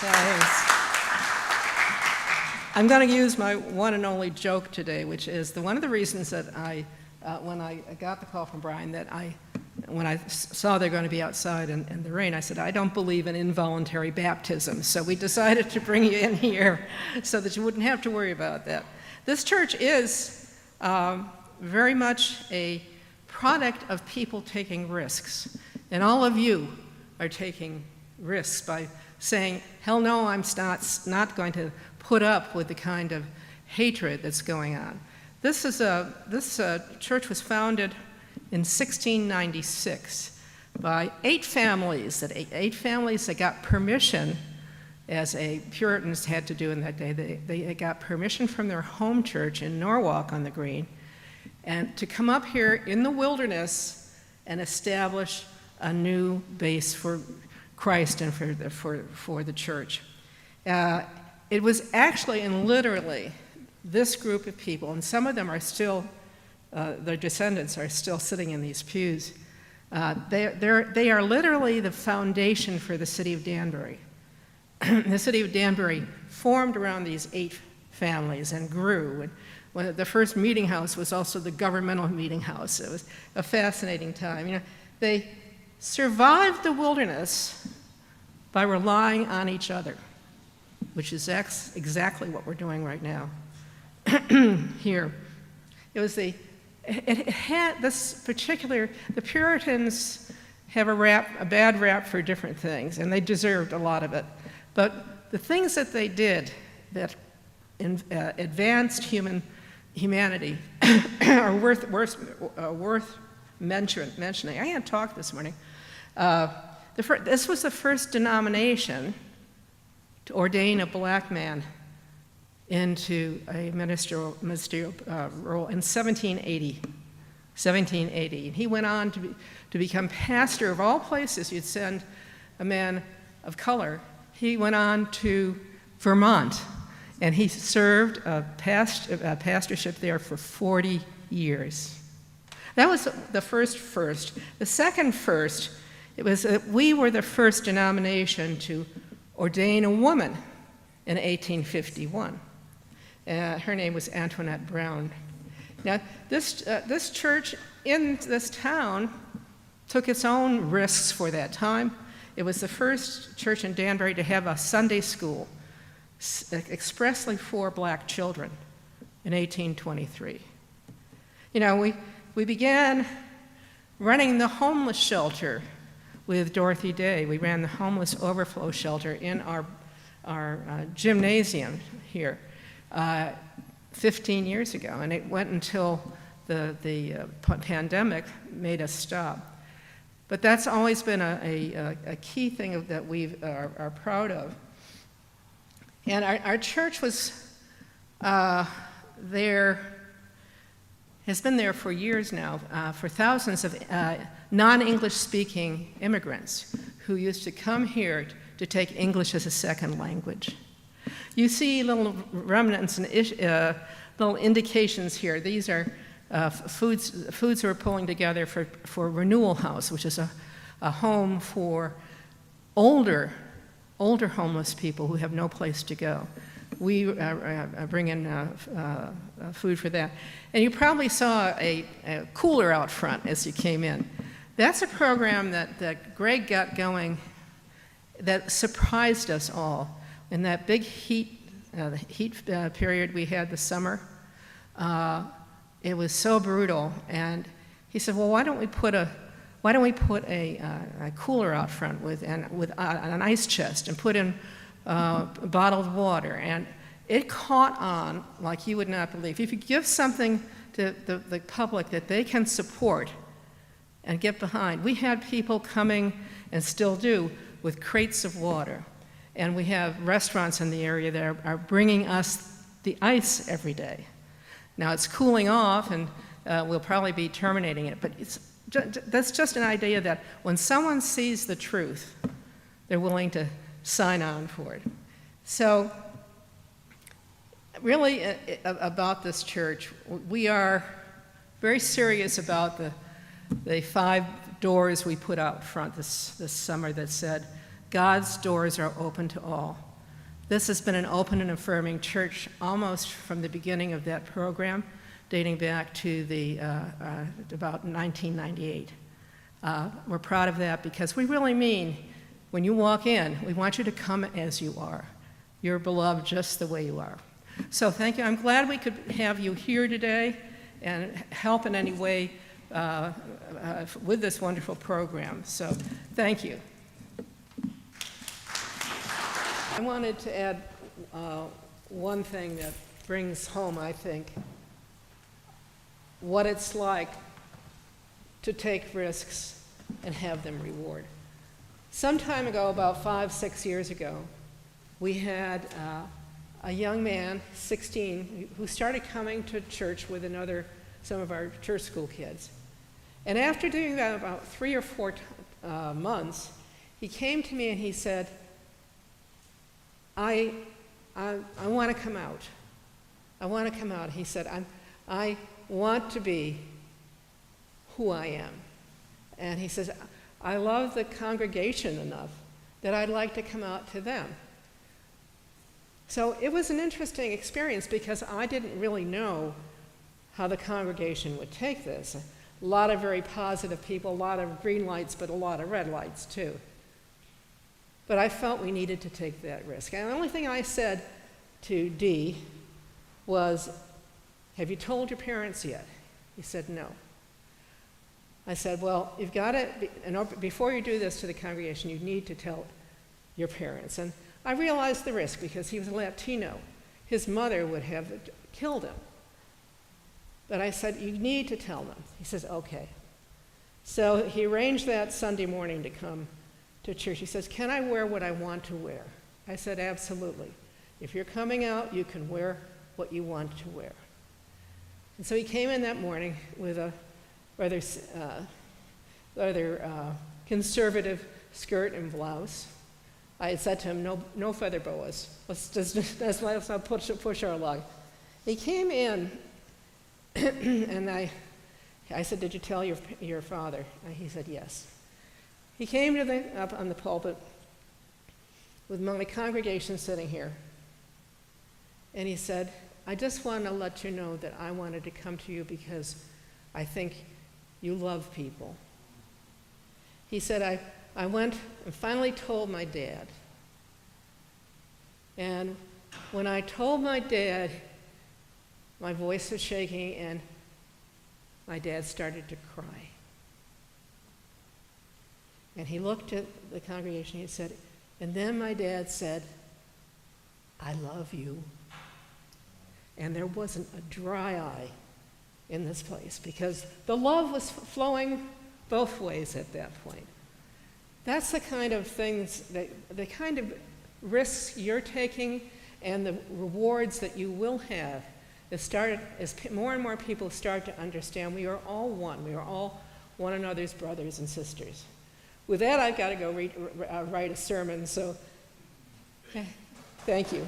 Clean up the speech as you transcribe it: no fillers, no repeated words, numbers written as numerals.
Thanks. I'm going to use my one and only joke today, which is one of the reasons that when I got the call from Brian, when I saw they're going to be outside in the rain, I said, I don't believe in involuntary baptism. So we decided to bring you in here so that you wouldn't have to worry about that. This church is very much a product of people taking risks. And all of you are taking risks by saying, hell no, I'm not going to put up with the kind of hatred that's going on. This church was founded in 1696 by eight families that got permission, as Puritans had to do in that day. They got permission from their home church in Norwalk on the Green, and to come up here in the wilderness and establish a new base for Christ and for the church. It was actually and literally this group of people, and some of them are still, their descendants are still sitting in these pews. They are literally the foundation for the city of Danbury. The city of Danbury formed around these eight families and grew. And the first meeting house was also the governmental meeting house. It was a fascinating time. You know, they survived the wilderness by relying on each other, which is exactly what we're doing right now here. It had this particular, the Puritans have a bad rap for different things, and they deserved a lot of it. But the things that they did that advanced humanity are worth mentioning. I had talked this morning. This was the first denomination to ordain a black man into a ministerial role in 1780. He went on to become pastor of all places. You'd send a man of color. He went on to Vermont, and he served a pastorship there for 40 years. That was the first. The second first, it was that we were the first denomination to ordain a woman in 1851. Her name was Antoinette Brown. Now, this church in this town took its own risks for that time. It was the first church in Danbury to have a Sunday school expressly for black children in 1823. You know, we began running the homeless shelter with Dorothy Day. We ran the homeless overflow shelter in our gymnasium here 15 years ago, and it went until the pandemic made us stop. But that's always been a key thing that we are proud of. And our church was has been there for years now, for thousands of non-English speaking immigrants who used to come here to take English as a second language. You see little remnants and little indications here. These are foods we're pulling together for Renewal House, which is a home for older homeless people who have no place to go. We bring in food for that. And you probably saw a cooler out front as you came in. That's a program that Greg got going that surprised us all. In that big heat period we had this summer, it was so brutal. And he said, well, why don't we put a cooler out front with an ice chest and put in bottled water? And it caught on like you would not believe. If you give something to the public that they can support and get behind, we had people coming, and still do, with crates of water. And we have restaurants in the area that are bringing us the ice every day. Now it's cooling off, and we'll probably be terminating it, but that's just an idea that when someone sees the truth, they're willing to sign on for it. So really about this church, we are very serious about the 5 doors we put out front this summer that said, God's doors are open to all. This has been an open and affirming church almost from the beginning of that program, dating back to about 1998. We're proud of that because we really mean, when you walk in, we want you to come as you are. You're beloved just the way you are. So thank you. I'm glad we could have you here today and help in any way with this wonderful program. So thank you. I wanted to add one thing that brings home, I think, what it's like to take risks and have them reward. Some time ago, about 5-6 years ago, we had a young man, 16, who started coming to church with some of our church school kids. And after doing that about 3 or 4 months, he came to me and he said, I want to come out. I want to come out. He said, I want to be who I am. And he says, I love the congregation enough that I'd like to come out to them. So it was an interesting experience because I didn't really know how the congregation would take this. A lot of very positive people, a lot of green lights, but a lot of red lights too. But I felt we needed to take that risk. And the only thing I said to Dee was, have you told your parents yet? He said, no. I said, well, you've got to, before you do this to the congregation, you need to tell your parents. And I realized the risk because he was a Latino. His mother would have killed him. But I said, you need to tell them. He says, okay. So he arranged that Sunday morning to come to church. He says, can I wear what I want to wear? I said, absolutely. If you're coming out, you can wear what you want to wear. And so he came in that morning with a rather conservative skirt and blouse. I had said to him, no feather boas. Let's not push our luck. He came in, and I said, did you tell your father? And he said, yes. He came up on the pulpit with my congregation sitting here, and he said, I just want to let you know that I wanted to come to you because I think you love people. He said, I went and finally told my dad. And when I told my dad, my voice was shaking, and my dad started to cry. And he looked at the congregation, and he said, and then my dad said, I love you. And there wasn't a dry eye in this place because the love was flowing both ways at that point. That's the kind of things, the kind of risks you're taking and the rewards that you will have as more and more people start to understand we are all one. We are all one another's brothers and sisters. With that, I've got to go write a sermon, so thank you.